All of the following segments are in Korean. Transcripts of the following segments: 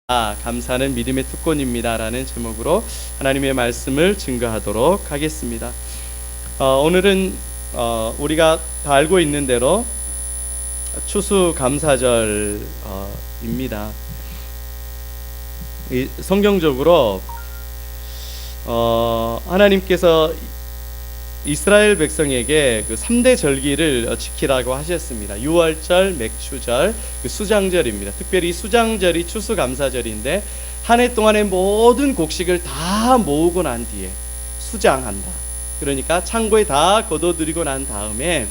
감사는 믿음의 특권입니다 라는 제목으로 하나님의 말씀을 증거하도록 하겠습니다. 오늘은 우리가 다 알고 있는 대로 추수감사절입니다. 성경적으로 하나님께서 이스라엘 백성에게 그 3대 절기를 지키라고 하셨습니다. 유월절, 맥추절, 수장절입니다. 특별히 수장절이 추수감사절인데 한 해 동안의 모든 곡식을 다 모으고 난 뒤에 수장한다. 그러니까 창고에 다 거둬들이고 난 다음에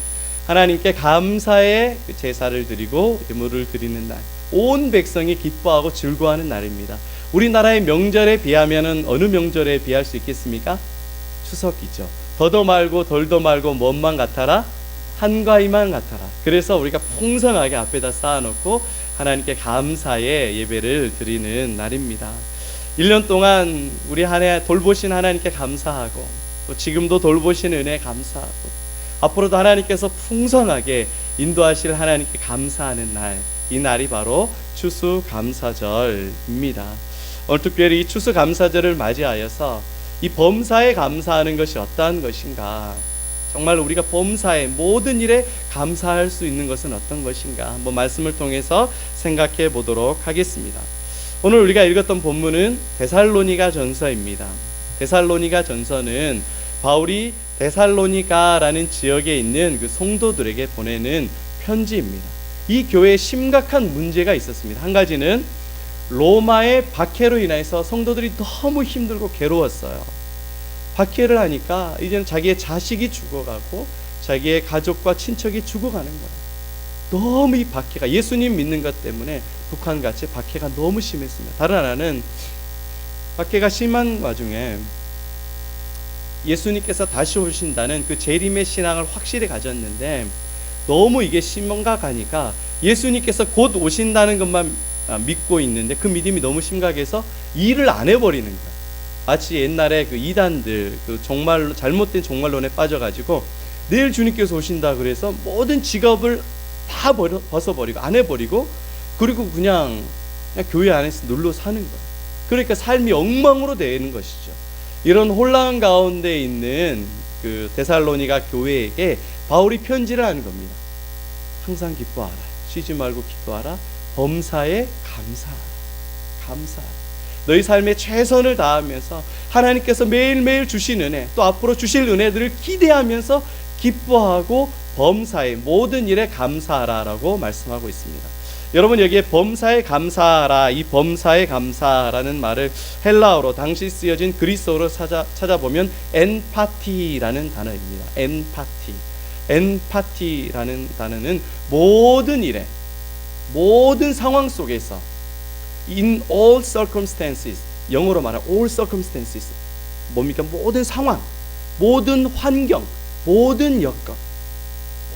하나님께 감사의 제사를 드리고 예물을 드리는 날, 온 백성이 기뻐하고 즐거워하는 날입니다. 우리나라의 명절에 비하면 어느 명절에 비할 수 있겠습니까? 추석이죠. 더도 말고 덜도 말고 뭔만 같아라? 한가위만 같아라. 그래서 우리가 풍성하게 앞에다 쌓아놓고 하나님께 감사의 예배를 드리는 날입니다. 1년 동안 우리 한 해 돌보신 하나님께 감사하고 또 지금도 돌보신 은혜 감사하고 앞으로도 하나님께서 풍성하게 인도하실 하나님께 감사하는 날, 이 날이 바로 추수감사절입니다. 오늘 특별히 추수감사절을 맞이하여서 이 범사에 감사하는 것이 어떠한 것인가, 정말 우리가 범사의 모든 일에 감사할 수 있는 것은 어떤 것인가, 한번 말씀을 통해서 생각해 보도록 하겠습니다. 오늘 우리가 읽었던 본문은 데살로니가 전서입니다. 데살로니가 전서는 바울이 데살로니가라는 지역에 있는 그 성도들에게 보내는 편지입니다. 이 교회에 심각한 문제가 있었습니다. 한 가지는 로마의 박해로 인해서 성도들이 너무 힘들고 괴로웠어요. 박해를 하니까 이제는 자기의 자식이 죽어가고 자기의 가족과 친척이 죽어가는 거예요. 너무 이 박해가, 예수님 믿는 것 때문에 북한같이 박해가 너무 심했습니다. 다른 하나는 박해가 심한 와중에 예수님께서 다시 오신다는 그 재림의 신앙을 확실히 가졌는데 너무 이게 심각하니까 예수님께서 곧 오신다는 것만 믿고 있는데 그 믿음이 너무 심각해서 일을 안 해버리는 거예요. 마치 옛날에 그 이단들, 그 종말로, 잘못된 종말론에 빠져가지고 내일 주님께서 오신다 그래서 모든 직업을 다 벗어버리고 안 해버리고 그리고 그냥 교회 안에서 눌러 사는 거예요. 그러니까 삶이 엉망으로 되는 것이죠. 이런 혼란 가운데 있는 그 데살로니가 교회에게 바울이 편지를 하는 겁니다. 항상 기뻐하라, 쉬지 말고 기도하라, 범사에 감사하라. 너희 삶에 최선을 다하면서 하나님께서 매일매일 주신 은혜, 또 앞으로 주실 은혜들을 기대하면서 기뻐하고 범사에 모든 일에 감사하라라고 말씀하고 있습니다. 여러분, 여기에 범사에 감사하라, 이 범사에 감사라는 말을 헬라어로 당시 쓰여진 그리스어로 찾아보면 엔파티라는 단어입니다. 엔파티라는 단어는 모든 일에, 모든 상황 속에서, in all circumstances, 영어로 말하면 all circumstances, 뭡니까? 모든 상황, 모든 환경, 모든 여건,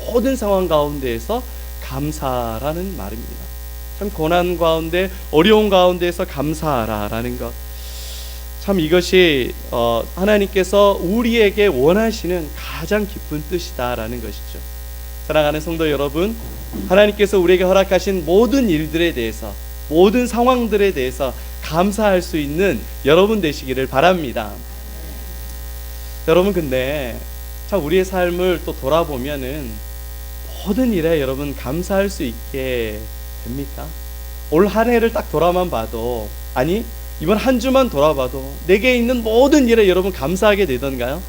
모든 상황 가운데에서 감사라는 말입니다. 참 고난 가운데, 어려운 가운데에서 감사하라라는 것, 참 이것이 하나님께서 우리에게 원하시는 가장 기쁜 뜻이다라는 것이죠. 사랑하는 성도 여러분, 하나님께서 우리에게 허락하신 모든 일들에 대해서, 모든 상황들에 대해서 감사할 수 있는 여러분 되시기를 바랍니다. 여러분, 근데 참 우리의 삶을 또 돌아보면은 모든 일에 여러분 감사할 수 있게 됩니까? 올 한 해를 딱 돌아만 봐도, 아니 이번 한 주만 돌아봐도 내게 있는 모든 일에 여러분 감사하게 되던가요?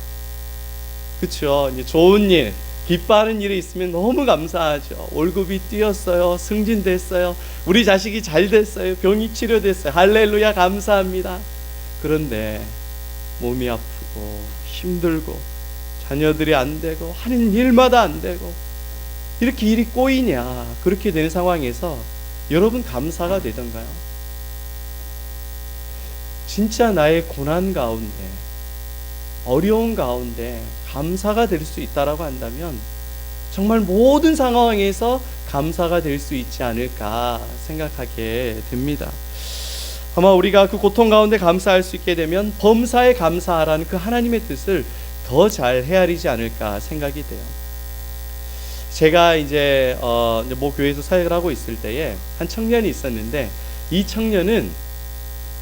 그렇죠. 이제 좋은 일, 기뻐하는 일이 있으면 너무 감사하죠. 월급이 뛰었어요, 승진됐어요, 우리 자식이 잘 됐어요, 병이 치료됐어요, 할렐루야, 감사합니다. 그런데 몸이 아프고 힘들고 자녀들이 안 되고 하는 일마다 안 되고 이렇게 일이 꼬이냐, 그렇게 되는 상황에서 여러분 감사가 되던가요? 진짜 나의 고난 가운데, 어려운 가운데 감사가 될 수 있다라고 한다면 정말 모든 상황에서 감사가 될 수 있지 않을까 생각하게 됩니다. 아마 우리가 그 고통 가운데 감사할 수 있게 되면 범사에 감사하라는 그 하나님의 뜻을 더 잘 헤아리지 않을까 생각이 돼요. 제가 모 교회에서 사역을 하고 있을 때에 한 청년이 있었는데, 이 청년은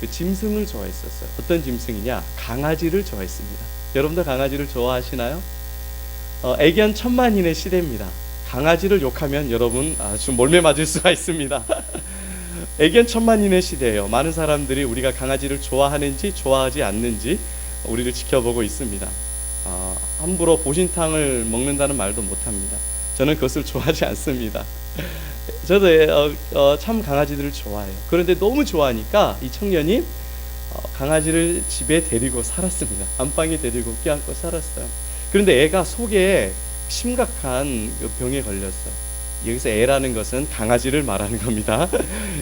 그 짐승을 좋아했었어요. 어떤 짐승이냐? 강아지를 좋아했습니다. 여러분도 강아지를 좋아하시나요? 애견 천만인의 시대입니다. 강아지를 욕하면 여러분 아주 몰매 맞을 수가 있습니다. 애견 천만인의 시대예요. 많은 사람들이 우리가 강아지를 좋아하는지 좋아하지 않는지 우리를 지켜보고 있습니다. 함부로 보신탕을 먹는다는 말도 못합니다. 저는 그것을 좋아하지 않습니다. 저도 참 강아지들을 좋아해요. 그런데 너무 좋아하니까 이 청년이 강아지를 집에 데리고 살았습니다. 안방에 데리고 껴안고 살았어요. 그런데 애가 속에 심각한 병에 걸렸어요. 여기서 애라는 것은 강아지를 말하는 겁니다.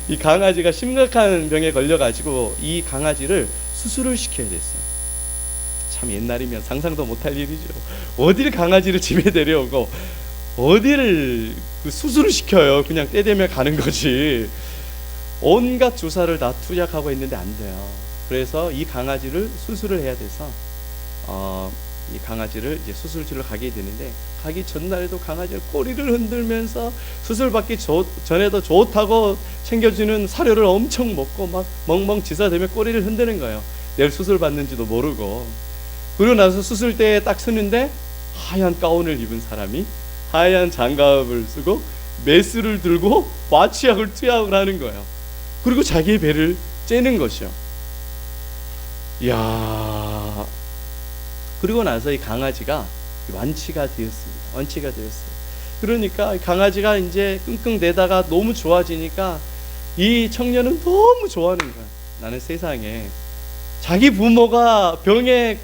이 강아지가 심각한 병에 걸려가지고 이 강아지를 수술을 시켜야 됐어요. 참 옛날이면 상상도 못할 일이죠. 어딜 강아지를 집에 데려오고 어디를 수술을 시켜요. 그냥 때 되면 가는 거지. 온갖 주사를 다 투약하고 있는데 안 돼요. 그래서 이 강아지를 수술을 해야 돼서 이 강아지를 이제 수술실로 가게 되는데, 가기 전날에도 강아지를 꼬리를 흔들면서 수술 받기 전에도 좋다고 챙겨주는 사료를 엄청 먹고 막 멍멍 지사대며 꼬리를 흔드는 거예요. 내일 수술 받는지도 모르고. 그리고 나서 수술대에 딱 서는데 하얀 가운을 입은 사람이 하얀 장갑을 쓰고 메스를 들고 마취약을 투약을 하는 거예요. 그리고 자기의 배를 째는 것이요. 이야. 그리고 나서 이 강아지가 완치가 되었습니다. 완치가 되었어요. 그러니까 강아지가 이제 끙끙대다가 너무 좋아지니까 이 청년은 너무 좋아하는 거야. 나는 세상에 자기 부모가 병에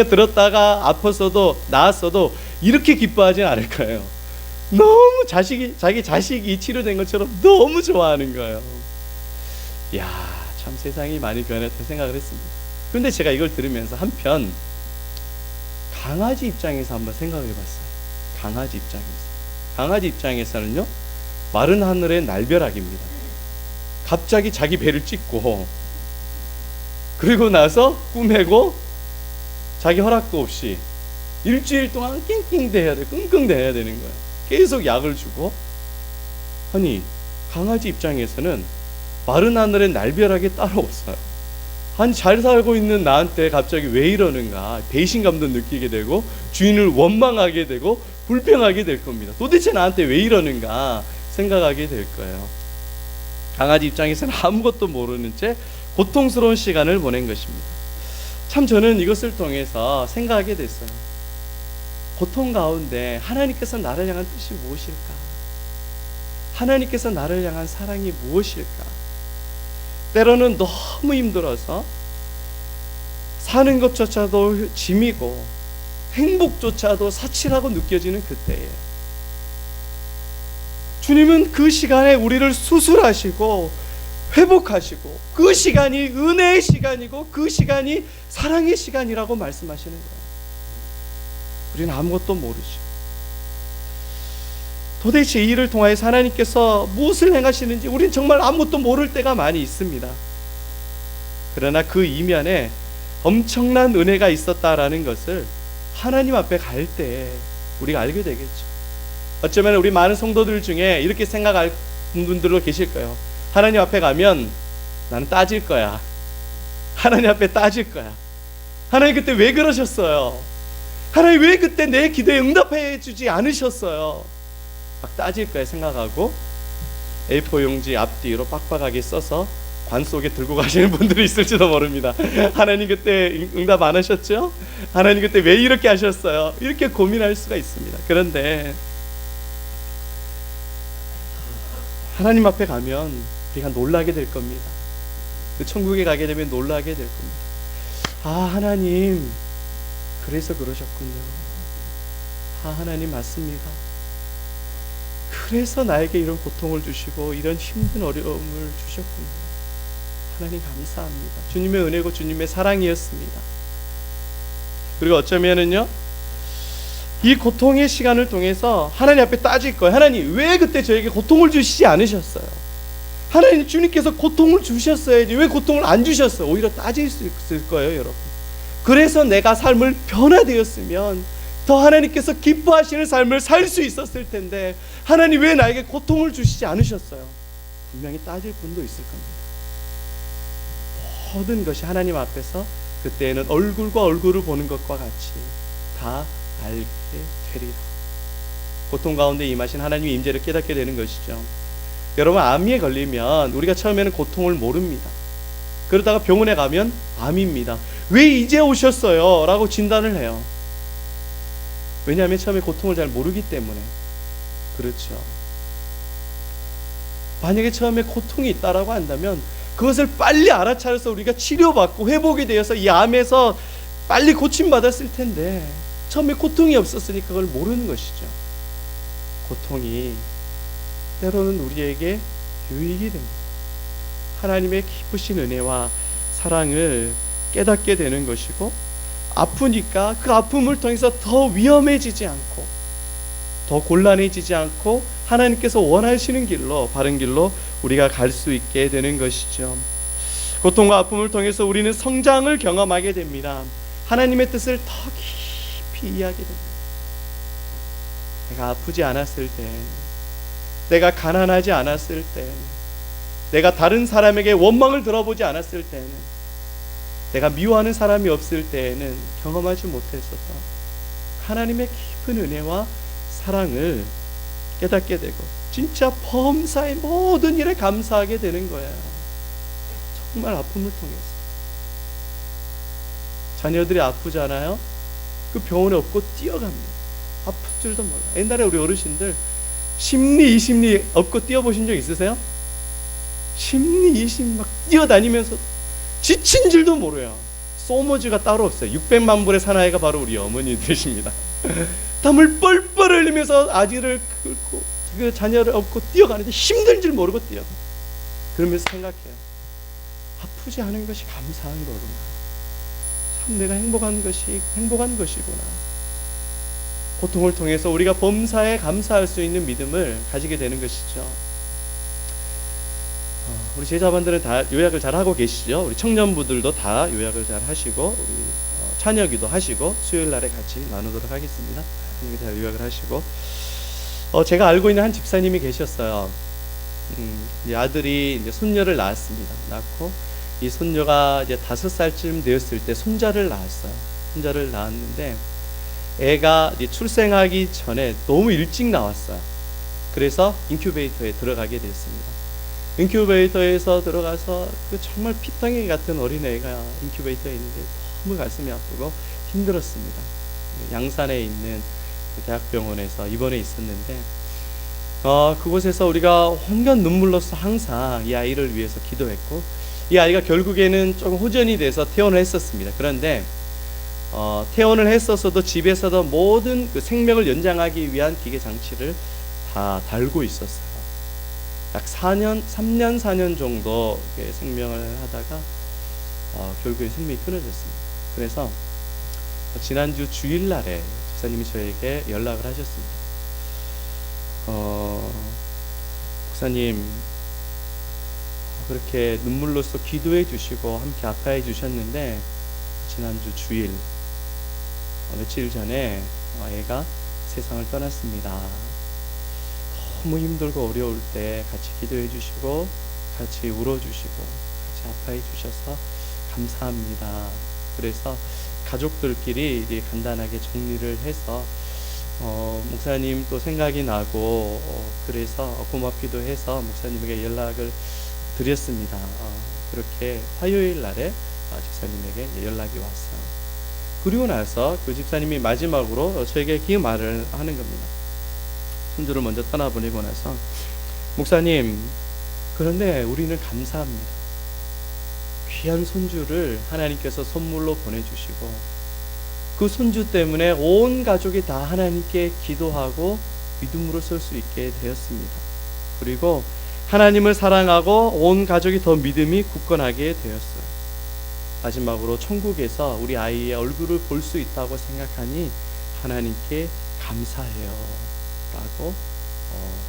들었다가 아팠어도 나았어도 이렇게 기뻐하진 않을 거예요. 너무 자기 자식이 치료된 것처럼 너무 좋아하는 거예요. 이야, 참 세상이 많이 변했다 생각을 했습니다. 그런데 제가 이걸 들으면서 한편 강아지 입장에서 한번 생각해 봤어요. 강아지 입장에서는요, 마른 하늘의 날벼락입니다. 갑자기 자기 배를 찢고 그리고 나서 꿈에고 자기 허락도 없이 일주일 동안 낑낑대야 되는 거예요. 계속 약을 주고. 아니, 강아지 입장에서는 마른 하늘의 날벼락이 따로 없어요. 아니, 잘 살고 있는 나한테 갑자기 왜 이러는가 배신감도 느끼게 되고 주인을 원망하게 되고 불평하게 될 겁니다. 도대체 나한테 왜 이러는가 생각하게 될 거예요. 강아지 입장에서는 아무것도 모르는 채 고통스러운 시간을 보낸 것입니다. 참 저는 이것을 통해서 생각하게 됐어요. 고통 가운데 하나님께서 나를 향한 뜻이 무엇일까? 하나님께서 나를 향한 사랑이 무엇일까? 때로는 너무 힘들어서 사는 것조차도 짐이고 행복조차도 사치라고 느껴지는 그때에 주님은 그 시간에 우리를 수술하시고 회복하시고 그 시간이 은혜의 시간이고 그 시간이 사랑의 시간이라고 말씀하시는 거예요. 우리는 아무것도 모르죠. 도대체 이 일을 통하여서 하나님께서 무엇을 행하시는지 우리는 정말 아무것도 모를 때가 많이 있습니다. 그러나 그 이면에 엄청난 은혜가 있었다라는 것을 하나님 앞에 갈 때 우리가 알게 되겠죠. 어쩌면 우리 많은 성도들 중에 이렇게 생각할 분들도 계실 거예요. 하나님 앞에 가면 나는 따질 거야. 하나님 앞에 따질 거야. 하나님 그때 왜 그러셨어요? 하나님 왜 그때 내 기도에 응답해 주지 않으셨어요? 막 따질 거야 생각하고 A4 용지 앞뒤로 빡빡하게 써서 관 속에 들고 가시는 분들이 있을지도 모릅니다. 하나님 그때 응답 안 하셨죠? 하나님 그때 왜 이렇게 하셨어요? 이렇게 고민할 수가 있습니다. 그런데 하나님 앞에 가면 우리가 놀라게 될 겁니다. 그 천국에 가게 되면 놀라게 될 겁니다. 아, 하나님 그래서 그러셨군요. 아, 하나님 맞습니다. 그래서 나에게 이런 고통을 주시고 이런 힘든 어려움을 주셨군요. 하나님 감사합니다. 주님의 은혜고 주님의 사랑이었습니다. 그리고 어쩌면은요, 이 고통의 시간을 통해서 하나님 앞에 따질 거예요. 하나님 왜 그때 저에게 고통을 주시지 않으셨어요? 하나님 주님께서 고통을 주셨어야지 왜 고통을 안 주셨어요? 오히려 따질 수 있을 거예요, 여러분. 그래서 내가 삶을 변화되었으면 더 하나님께서 기뻐하시는 삶을 살 수 있었을 텐데 하나님 왜 나에게 고통을 주시지 않으셨어요? 분명히 따질 분도 있을 겁니다. 모든 것이 하나님 앞에서 그때에는 얼굴과 얼굴을 보는 것과 같이 다 알게 되리라. 고통 가운데 임하신 하나님의 임재를 깨닫게 되는 것이죠. 여러분, 암에 걸리면 우리가 처음에는 고통을 모릅니다. 그러다가 병원에 가면 암입니다. 왜 이제 오셨어요? 라고 진단을 해요. 왜냐하면 처음에 고통을 잘 모르기 때문에. 그렇죠. 만약에 처음에 고통이 있다라고 한다면 그것을 빨리 알아차려서 우리가 치료받고 회복이 되어서 이 암에서 빨리 고침받았을 텐데, 처음에 고통이 없었으니까 그걸 모르는 것이죠. 고통이 때로는 우리에게 유익이 됩니다. 하나님의 기쁘신 은혜와 사랑을 깨닫게 되는 것이고, 아프니까 그 아픔을 통해서 더 위험해지지 않고 더 곤란해지지 않고 하나님께서 원하시는 길로, 바른 길로 우리가 갈 수 있게 되는 것이죠. 고통과 아픔을 통해서 우리는 성장을 경험하게 됩니다. 하나님의 뜻을 더 깊이 이해하게 됩니다. 내가 아프지 않았을 때, 내가 가난하지 않았을 때, 내가 다른 사람에게 원망을 들어보지 않았을 때는, 내가 미워하는 사람이 없을 때에는 경험하지 못했었던 하나님의 깊은 은혜와 사랑을 깨닫게 되고, 진짜 범사의 모든 일에 감사하게 되는 거예요. 정말 아픔을 통해서. 자녀들이 아프잖아요. 그 병원에 업고 뛰어갑니다. 아플 줄도 몰라. 옛날에 우리 어르신들 심리, 이심리 업고 뛰어보신 적 있으세요? 심리, 이심리 막 뛰어다니면서 지친 줄도 모르요. 소머지가 따로 없어요. 600만 불의 사나이가 바로 우리 어머니 되십니다. 땀을 뻘뻘 흘리면서 아지를 긁고 그 자녀를 업고 뛰어가는데 힘든 줄 모르고 뛰어가. 그러면서 생각해요. 아프지 않은 것이 감사한 거구나. 참 내가 행복한 것이구나. 고통을 통해서 우리가 범사에 감사할 수 있는 믿음을 가지게 되는 것이죠. 우리 제자반들은 다 요약을 잘 하고 계시죠. 우리 청년부들도 다 요약을 잘 하시고, 우리 찬여기도 하시고, 수요일 날에 같이 나누도록 하겠습니다. 잘 요약을 하시고, 제가 알고 있는 한 집사님이 계셨어요. 이제 아들이 이제 손녀를 낳았습니다. 낳고 이 손녀가 이제 5살쯤 되었을 때 손자를 낳았어요. 손자를 낳았는데 애가 이제 출생하기 전에 너무 일찍 나왔어요. 그래서 인큐베이터에 들어가게 됐습니다. 인큐베이터에서 들어가서 그 정말 피덩이 같은 어린애가 인큐베이터에 있는데 너무 가슴이 아프고 힘들었습니다. 양산에 있는 대학병원에서 입원해 있었는데, 그곳에서 우리가 온갖 눈물로서 항상 이 아이를 위해서 기도했고, 이 아이가 결국에는 조금 호전이 돼서 퇴원을 했었습니다. 그런데 퇴원을 했었어도 집에서도 모든 그 생명을 연장하기 위한 기계 장치를 다 달고 있었어요. 약 3년 4년 정도 생명을 하다가 결국에 생명이 끊어졌습니다. 그래서 지난주 주일날에 목사님이 저에게 연락을 하셨습니다. 목사님, 그렇게 눈물로써 기도해 주시고 함께 아파해 주셨는데 지난주 주일 며칠 전에 애가 세상을 떠났습니다. 너무 힘들고 어려울 때 같이 기도해 주시고 같이 울어 주시고 같이 아파해 주셔서 감사합니다. 그래서 가족들끼리 이제 간단하게 정리를 해서 목사님 또 생각이 나고 그래서 고맙기도 해서 목사님에게 연락을 드렸습니다. 그렇게 화요일 날에 집사님에게 연락이 왔어요. 그리고 나서 그 집사님이 마지막으로 저에게 그 말을 하는 겁니다. 손주를 먼저 떠나보내고 나서, 목사님, 그런데 우리는 감사합니다. 귀한 손주를 하나님께서 선물로 보내주시고 그 손주 때문에 온 가족이 다 하나님께 기도하고 믿음으로 설 수 있게 되었습니다. 그리고 하나님을 사랑하고 온 가족이 더 믿음이 굳건하게 되었어요. 마지막으로 천국에서 우리 아이의 얼굴을 볼 수 있다고 생각하니 하나님께 감사해요 라고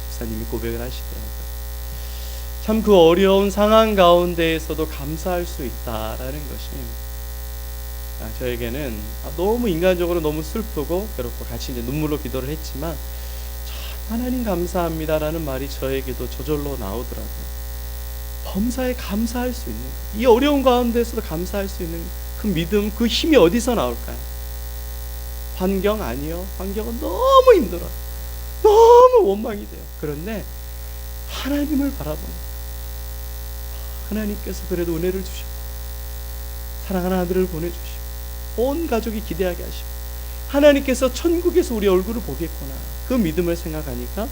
집사님이 고백을 하시더라고요. 참 그 어려운 상황 가운데에서도 감사할 수 있다라는 것이 저에게는 너무 인간적으로 너무 슬프고 괴롭고 같이 이제 눈물로 기도를 했지만 참 하나님 감사합니다라는 말이 저에게도 저절로 나오더라고요. 범사에 감사할 수 있는, 이 어려운 가운데서도 감사할 수 있는 그 믿음, 그 힘이 어디서 나올까요? 환경 아니요. 환경은 너무 힘들어, 너무 원망이 돼요. 그런데 하나님을 바라보는, 하나님께서 그래도 은혜를 주시고 사랑하는 아들을 보내주시고 온 가족이 기대하게 하시고 하나님께서 천국에서 우리 얼굴을 보겠구나, 그 믿음을 생각하니까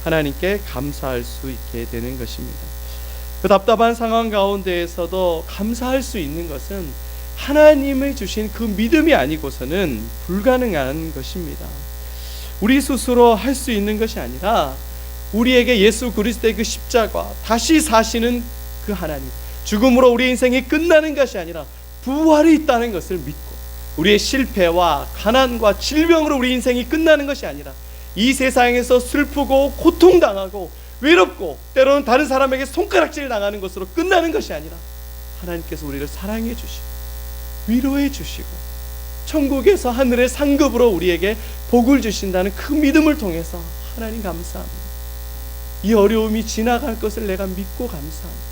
하나님께 감사할 수 있게 되는 것입니다. 그 답답한 상황 가운데에서도 감사할 수 있는 것은 하나님이 주신 그 믿음이 아니고서는 불가능한 것입니다. 우리 스스로 할 수 있는 것이 아니라 우리에게 예수 그리스도의 그 십자가, 다시 사시는 그 하나님, 죽음으로 우리 인생이 끝나는 것이 아니라 부활이 있다는 것을 믿고, 우리의 실패와 가난과 질병으로 우리 인생이 끝나는 것이 아니라 이 세상에서 슬프고 고통당하고 외롭고 때로는 다른 사람에게 손가락질 당하는 것으로 끝나는 것이 아니라 하나님께서 우리를 사랑해 주시고 위로해 주시고 천국에서 하늘의 상급으로 우리에게 복을 주신다는 그 믿음을 통해서 하나님 감사합니다. 이 어려움이 지나갈 것을 내가 믿고 감사합니다.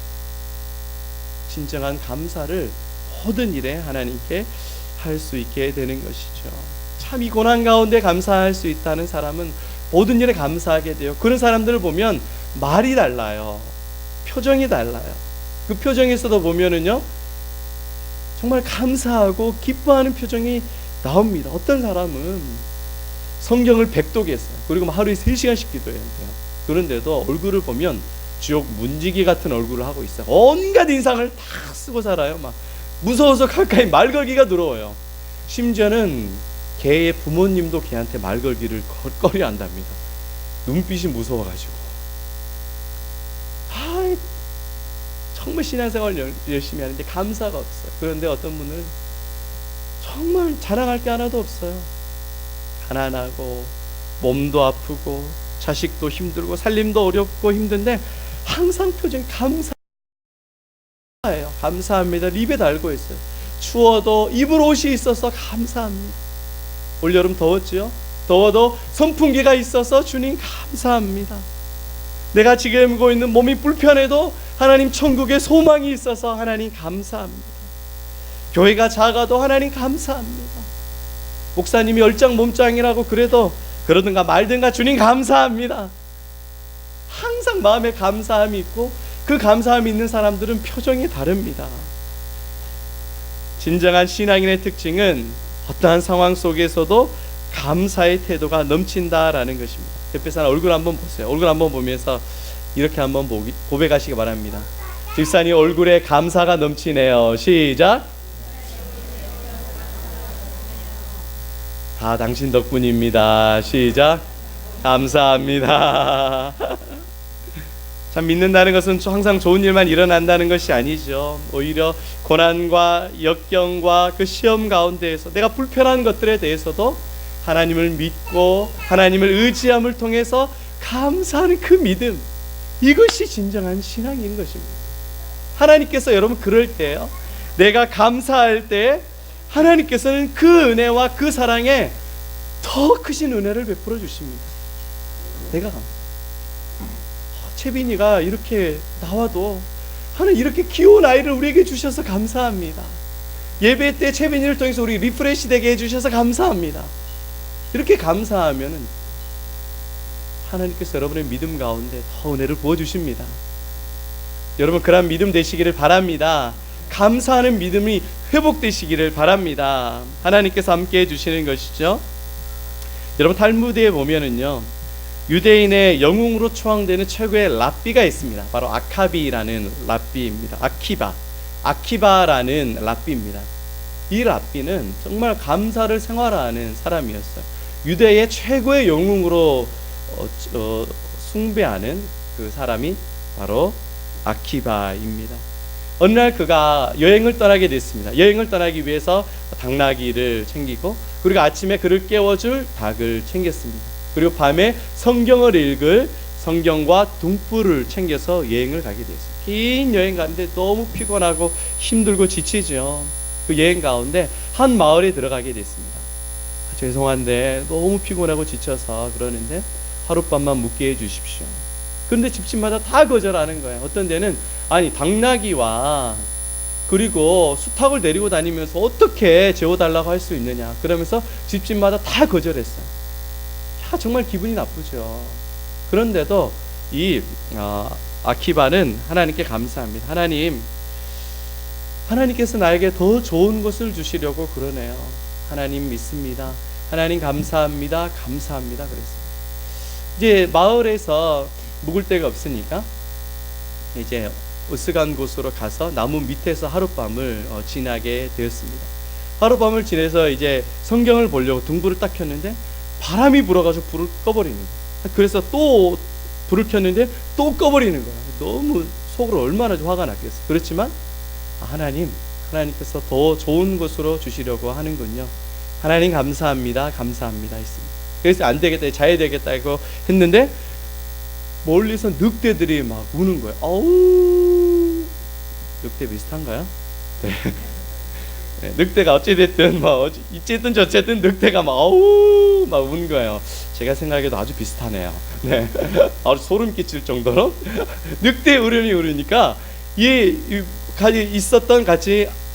진정한 감사를 모든 일에 하나님께 할 수 있게 되는 것이죠. 참 이 고난 가운데 감사할 수 있다는 사람은 모든 일에 감사하게 돼요. 그런 사람들을 보면 말이 달라요. 표정이 달라요. 그 표정에서도 보면은요, 정말 감사하고 기뻐하는 표정이 나옵니다. 어떤 사람은 성경을 100독 했어요. 그리고 하루에 3시간씩 기도해야 돼요. 그런데도 얼굴을 보면 지옥 문지기 같은 얼굴을 하고 있어요. 온갖 인상을 다 쓰고 살아요. 막 무서워서 가까이 말 걸기가 두려워요. 심지어는 걔의 부모님도 걔한테 말 걸기를 꺼려 한답니다. 눈빛이 무서워가지고. 정말 신앙생활 열심히 하는데 감사가 없어요. 그런데 어떤 분은 정말 자랑할 게 하나도 없어요. 가난하고 몸도 아프고 자식도 힘들고 살림도 어렵고 힘든데 항상 표정이 감사해요. 감사합니다. 입에 달고 있어요. 추워도 입을 옷이 있어서 감사합니다. 올여름 더웠죠? 더워도 선풍기가 있어서 주님 감사합니다. 내가 지금 입고 있는 몸이 불편해도 하나님 천국에 소망이 있어서 하나님 감사합니다. 교회가 작아도 하나님 감사합니다. 목사님이 얼짱 몸짱이라고 그래도 그러든가 말든가 주님 감사합니다. 항상 마음에 감사함이 있고 그 감사함이 있는 사람들은 표정이 다릅니다. 진정한 신앙인의 특징은 어떠한 상황 속에서도 감사의 태도가 넘친다라는 것입니다. 옆에 사람 얼굴 한번 보세요. 얼굴 한번 보면서 이렇게 한번 고백하시기 바랍니다. 집사님 얼굴에 감사가 넘치네요. 시작. 다 당신 덕분입니다. 시작. 감사합니다. 참 믿는다는 것은 항상 좋은 일만 일어난다는 것이 아니죠. 오히려 고난과 역경과 그 시험 가운데에서 내가 불편한 것들에 대해서도 하나님을 믿고 하나님을 의지함을 통해서 감사하는 그 믿음, 이것이 진정한 신앙인 것입니다. 하나님께서 여러분 그럴 때요, 내가 감사할 때 하나님께서는 그 은혜와 그 사랑에 더 크신 은혜를 베풀어 주십니다. 내가 채빈이가 이렇게 나와도 하나님 이렇게 귀여운 아이를 우리에게 주셔서 감사합니다. 예배 때 채빈이를 통해서 우리 리프레시 되게 해주셔서 감사합니다. 이렇게 감사하면은 하나님께서 여러분의 믿음 가운데 더 은혜를 부어주십니다. 여러분 그런 믿음 되시기를 바랍니다. 감사하는 믿음이 회복되시기를 바랍니다. 하나님께서 함께 해주시는 것이죠. 여러분 탈무드에 보면은요, 유대인의 영웅으로 추앙되는 최고의 랍비가 있습니다. 바로 아카비라는 랍비입니다. 아키바라는 랍비입니다. 이 랍비는 정말 감사를 생활하는 사람이었어요. 유대의 최고의 영웅으로 숭배하는 그 사람이 바로 아키바입니다. 어느 날 그가 여행을 떠나게 됐습니다. 여행을 떠나기 위해서 당나귀를 챙기고, 그리고 아침에 그를 깨워줄 닭을 챙겼습니다. 그리고 밤에 성경을 읽을 성경과 등불을 챙겨서 여행을 가게 됐어요. 긴 여행 가는데 너무 피곤하고 힘들고 지치죠. 그 여행 가운데 한 마을에 들어가게 됐습니다. 죄송한데 너무 피곤하고 지쳐서 그러는데 하룻밤만 묵게 해주십시오. 그런데 집집마다 다 거절하는 거예요. 어떤 데는 아니 당나귀와 그리고 수탉을 데리고 다니면서 어떻게 재워달라고 할 수 있느냐. 그러면서 집집마다 다 거절했어요. 야, 정말 기분이 나쁘죠. 그런데도 이 아키바는 하나님께 감사합니다. 하나님께서 나에게 더 좋은 것을 주시려고 그러네요. 하나님 믿습니다. 하나님 감사합니다. 감사합니다. 그랬습니다. 이제 마을에서 묵을 데가 없으니까 이제 으슥한 곳으로 가서 나무 밑에서 하룻밤을 지나게 되었습니다. 하룻밤을 지내서 이제 성경을 보려고 등불을 딱 켰는데 바람이 불어가지고 불을 꺼버리는 거예요. 그래서 또 불을 켰는데 또 꺼버리는 거예요. 너무 속으로 얼마나 화가 났겠어요. 그렇지만 하나님께서 더 좋은 것으로 주시려고 하는군요. 하나님 감사합니다. 감사합니다 했습니다. 그래서 안 되겠다, 자야 되겠다 이거 했는데 멀리서 늑대들이 막 우는 거예요. 아우, 늑대 비슷한가요? 네. 네, 늑대가 어찌됐든 이쨌든 저쨌든 늑대가 막 아우 막 우는 거예요. 제가 생각해도 아주 비슷하네요. 네, 아주 소름 끼칠 정도로 늑대 울음이 울으니까 같이 있었던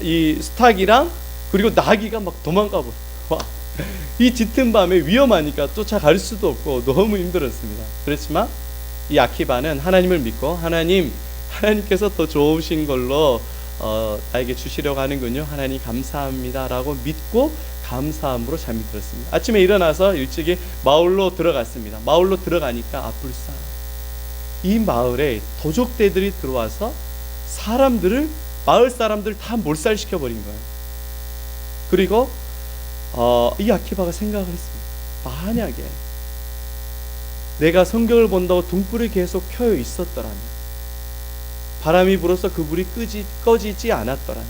이 수탉이랑 그리고 나귀가 막 도망가 버려. 이 짙은 밤에 위험하니까 쫓아갈 수도 없고 너무 힘들었습니다. 그렇지만 이 아키바는 하나님을 믿고 하나님께서 더 좋으신 걸로 나에게 주시려고 하는군요. 하나님 감사합니다라고 믿고 감사함으로 잠이 들었습니다. 아침에 일어나서 일찍이 마을로 들어갔습니다. 마을로 들어가니까 불사 이 마을에 도적대들이 들어와서 마을 사람들 다 몰살시켜 버린 거예요. 그리고 이 아키바가 생각을 했습니다. 만약에 내가 성경을 본다고 등불이 계속 켜여 있었더라면, 바람이 불어서 그 불이 꺼지지 않았더라면,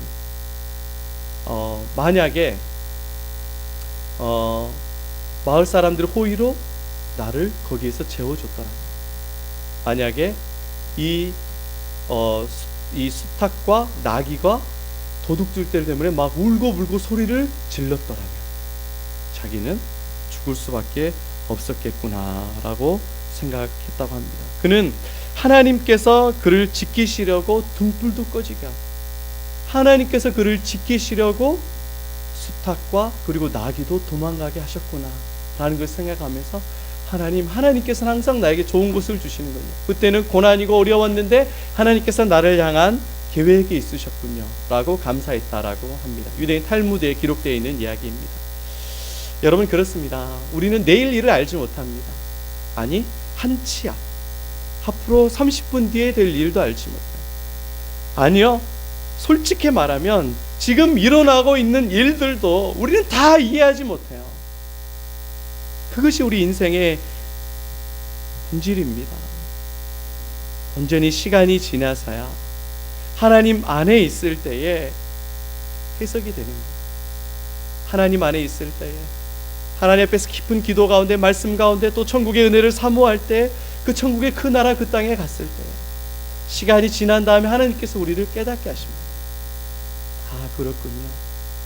만약에 마을 사람들 호의로 나를 거기에서 재워줬더라면, 만약에 이 수탉과 나귀가 도둑들 때문에 막 울고불고 소리를 질렀더라면 자기는 죽을 수밖에 없었겠구나라고 생각했다고 합니다. 그는 하나님께서 그를 지키시려고 등불도 꺼지게 하고, 하나님께서 그를 지키시려고 수탉과 그리고 나귀도 도망가게 하셨구나 라는 걸 생각하면서 하나님께서는 항상 나에게 좋은 것을 주시는 거예요. 그때는 고난이고 어려웠는데 하나님께서 나를 향한 계획이 있으셨군요 라고 감사했다라고 합니다. 유대인 탈무드에 기록되어 있는 이야기입니다. 여러분, 그렇습니다. 우리는 내일 일을 알지 못합니다. 아니, 한치 앞으로 30분 뒤에 될 일도 알지 못해요. 아니요, 솔직히 말하면 지금 일어나고 있는 일들도 우리는 다 이해하지 못해요. 그것이 우리 인생의 본질입니다. 온전히 시간이 지나서야 하나님 안에 있을 때에 해석이 되는 거예요. 하나님 안에 있을 때에, 하나님 앞에서 깊은 기도 가운데, 말씀 가운데, 또 천국의 은혜를 사모할 때, 그 천국의 그 나라 그 땅에 갔을 때 시간이 지난 다음에 하나님께서 우리를 깨닫게 하십니다. 그렇군요.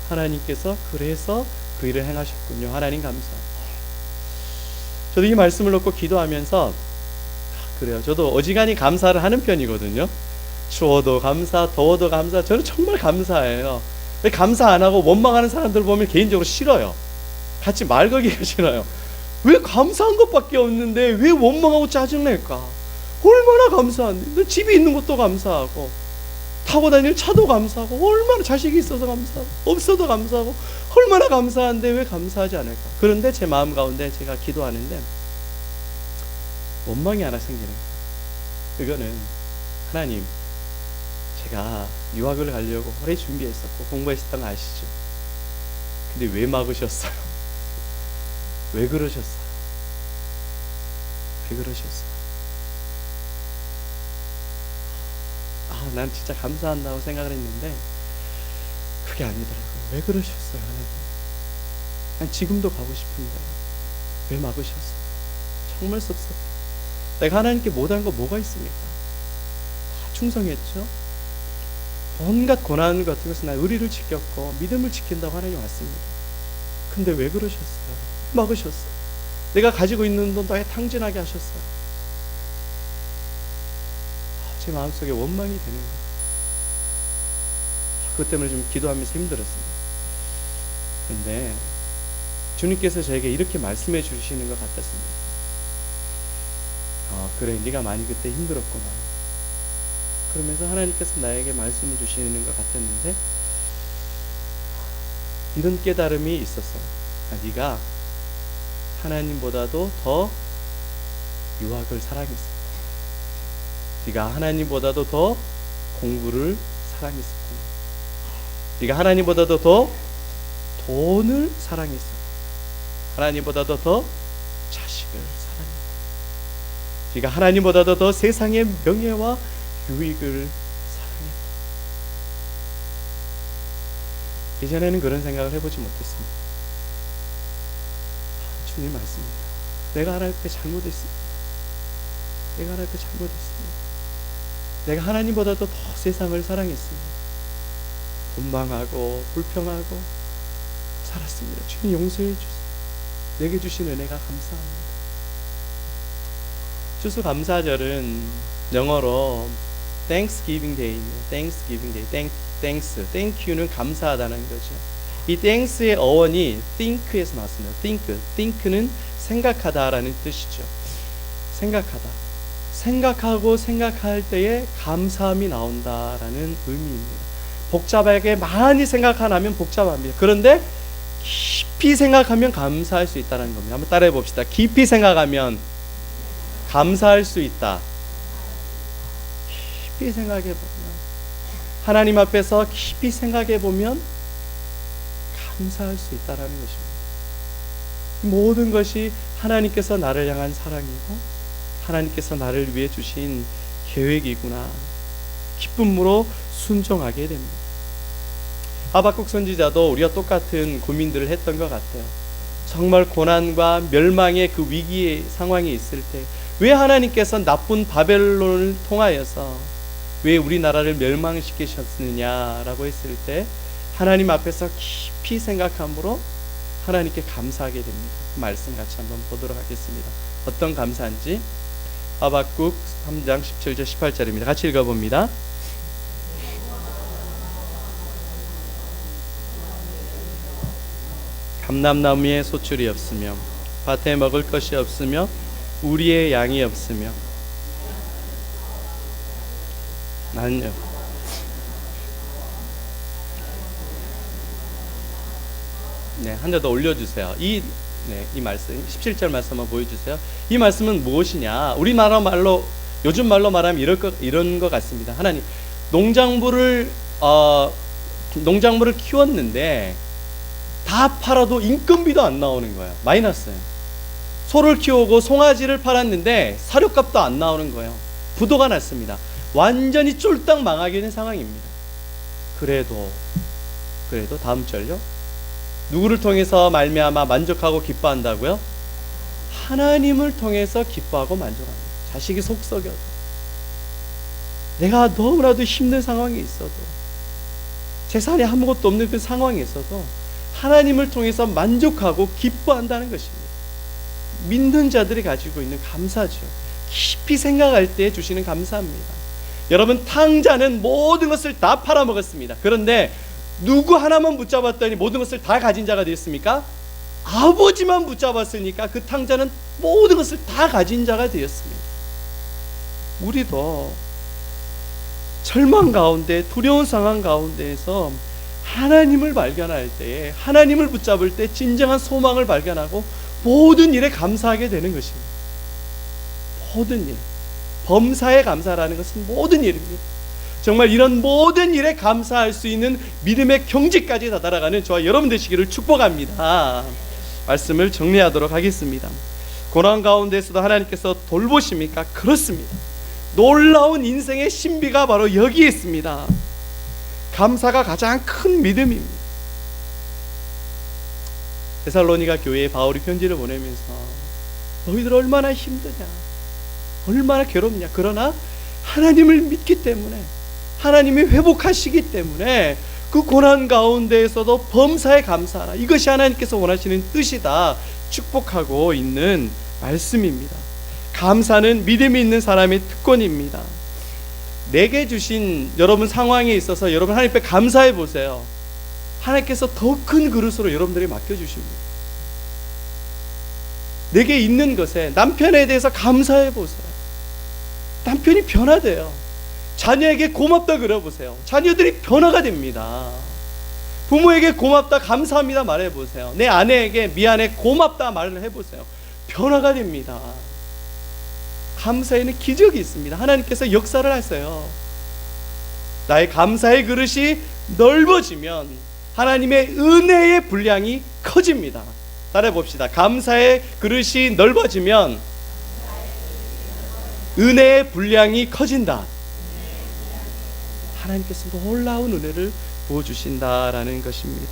하나님께서 그래서 그 일을 행하셨군요. 하나님 감사합니다. 저도 이 말씀을 놓고 기도하면서 그래요. 저도 어지간히 감사를 하는 편이거든요. 추워도 감사, 더워도 감사. 저는 정말 감사해요. 왜 감사 안 하고 원망하는 사람들 보면 개인적으로 싫어요. 같이 말 걸기가 싫어요. 왜 감사한 것밖에 없는데 왜 원망하고 짜증낼까? 얼마나 감사한데. 집이 있는 것도 감사하고, 타고 다닐 차도 감사하고, 얼마나 자식이 있어서 감사하고, 없어도 감사하고, 얼마나 감사한데 왜 감사하지 않을까? 그런데 제 마음 가운데 제가 기도하는데 원망이 하나 생기는 거예요. 그거는 하나님, 제가 유학을 가려고 오래 준비했었고 공부했었던 거 아시죠? 근데 왜 막으셨어요? 왜 그러셨어요? 왜 그러셨어요? 난 진짜 감사한다고 생각을 했는데 그게 아니더라고요. 왜 그러셨어요, 하나님? 난 지금도 가고 싶은데 왜 막으셨어요? 정말 섭섭해요. 내가 하나님께 못한 거 뭐가 있습니까? 다 충성했죠. 온갖 고난 같은 것은 난 의리를 지켰고 믿음을 지킨다고 하나님 왔습니다. 근데 왜 그러셨어요? 막으셨어요. 내가 가지고 있는 돈도 아예 탕진하게 하셨어요. 제 마음속에 원망이 되는 거예요. 그것 때문에 좀 기도하면서 힘들었습니다. 그런데 주님께서 저에게 이렇게 말씀해 주시는 것 같았습니다. 그래, 네가 많이 그때 힘들었구나. 그러면서 하나님께서 나에게 말씀을 주시는 것 같았는데 이런 깨달음이 있었어요. 네가 하나님보다도 더 유학을 사랑했었다. 네가 하나님보다도 더 공부를 사랑했었구나. 네가 하나님보다도 더 돈을 사랑했었구나. 하나님보다도 더 자식을 사랑했구나. 네가 하나님보다도 더 세상의 명예와 유익을 사랑했다. 이전에는 그런 생각을 해보지 못했습니다. 주님 말씀입니다. 내가 하나님 앞에 잘못했습니다. 내가 하나님 앞에 잘못했습니다. 내가 하나님보다도 더 세상을 사랑했습니다. 원망하고 불평하고 살았습니다. 주님 용서해 주세요. 내게 주신 은혜가 감사합니다. 추수감사절은 영어로 Thanksgiving Day입니다. Thanksgiving Day. Thanks. Thank you는 감사하다는 거죠. 이 thanks의 어원이 think에서 나왔습니다. think는 생각하다라는 뜻이죠. 생각하다. 생각하고 생각할 때에 감사함이 나온다라는 의미입니다. 복잡하게 많이 생각하면 복잡합니다. 그런데 깊이 생각하면 감사할 수 있다는 겁니다. 한번 따라해 봅시다. 깊이 생각하면 감사할 수 있다. 깊이 생각해 보면, 하나님 앞에서 깊이 생각해 보면 감사할 수 있다라는 것입니다. 모든 것이 하나님께서 나를 향한 사랑이고 하나님께서 나를 위해 주신 계획이구나. 기쁨으로 순종하게 됩니다. 하박국 선지자도 우리가 똑같은 고민들을 했던 것 같아요. 정말 고난과 멸망의 그 위기의 상황이 있을 때 왜 하나님께서 나쁜 바벨론을 통하여서 왜 우리나라를 멸망시키셨느냐라고 했을 때 하나님 앞에서 깊이 생각함으로 하나님께 감사하게 됩니다. 그 말씀 같이 한번 보도록 하겠습니다. 어떤 감사인지 하박국 3장 17절 18절입니다. 같이 읽어봅니다. 감람나무에 소출이 없으며 밭에 먹을 것이 없으며 우리의 양이 없으며 나는요 한 절 더 올려주세요. 이 말씀 17절 말씀 한번 보여주세요. 이 말씀은 무엇이냐? 우리나라 말로 요즘 말로 말하면 이런 것 같습니다. 하나님 농작물을 키웠는데 다 팔아도 인건비도 안 나오는 거예요. 마이너스예요. 소를 키우고 송아지를 팔았는데 사료값도 안 나오는 거예요. 부도가 났습니다. 완전히 쫄딱 망하게 된 상황입니다. 그래도 다음 절요. 누구를 통해서 말미암아 만족하고 기뻐한다고요? 하나님을 통해서 기뻐하고 만족합니다. 자식이 속 썩여도, 내가 너무나도 힘든 상황에 있어도, 재산이 아무것도 없는 그 상황에 있어도 하나님을 통해서 만족하고 기뻐한다는 것입니다. 믿는 자들이 가지고 있는 감사죠. 깊이 생각할 때 주시는 감사입니다. 여러분, 탕자는 모든 것을 다 팔아먹었습니다. 그런데 누구 하나만 붙잡았더니 모든 것을 다 가진 자가 되었습니까? 아버지만 붙잡았으니까 그 탕자는 모든 것을 다 가진 자가 되었습니다. 우리도 절망 가운데, 두려운 상황 가운데에서 하나님을 발견할 때에, 하나님을 붙잡을 때 진정한 소망을 발견하고 모든 일에 감사하게 되는 것입니다. 모든 일, 범사에 감사라는 것은 모든 일입니다. 정말 이런 모든 일에 감사할 수 있는 믿음의 경지까지 다다라가는 저와 여러분 되시기를 축복합니다. 말씀을 정리하도록 하겠습니다. 고난 가운데서도 하나님께서 돌보십니까? 그렇습니다. 놀라운 인생의 신비가 바로 여기에 있습니다. 감사가 가장 큰 믿음입니다. 데살로니가 교회에 바울이 편지를 보내면서 너희들 얼마나 힘드냐, 얼마나 괴롭냐, 그러나 하나님을 믿기 때문에, 하나님이 회복하시기 때문에 그 고난 가운데에서도 범사에 감사하라, 이것이 하나님께서 원하시는 뜻이다 축복하고 있는 말씀입니다. 감사는 믿음이 있는 사람의 특권입니다. 내게 주신 여러분 상황에 있어서 여러분 하나님 앞에 감사해 보세요. 하나님께서 더 큰 그릇으로 여러분들에게 맡겨주십니다. 내게 있는 것에 남편에 대해서 감사해 보세요. 남편이 변화돼요. 자녀에게 고맙다 그려보세요. 자녀들이 변화가 됩니다. 부모에게 고맙다 감사합니다 말해보세요. 내 아내에게 미안해 고맙다 말을 해보세요. 변화가 됩니다. 감사에는 기적이 있습니다. 하나님께서 역사를 하세요. 나의 감사의 그릇이 넓어지면 하나님의 은혜의 분량이 커집니다. 따라해 봅시다. 감사의 그릇이 넓어지면 은혜의 분량이 커진다. 하나님께서 놀라운 은혜를 부어주신다라는 것입니다.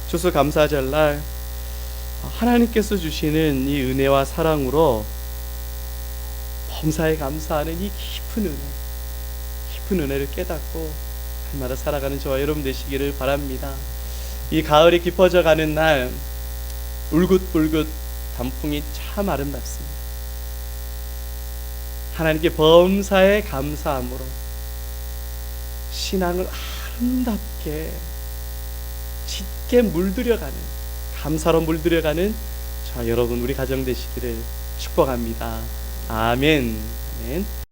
추수감사절날 하나님께서 주시는 이 은혜와 사랑으로 범사에 감사하는 이 깊은 은혜를 깨닫고 날마다 살아가는 저와 여러분 되시기를 바랍니다. 이 가을이 깊어져 가는 날 울긋불긋 단풍이 참 아름답습니다. 하나님께 범사에 감사함으로 신앙을 아름답게 짙게 물들여가는, 감사로 물들여가는 저 여러분 우리 가정 되시기를 축복합니다. 아멘. 아멘.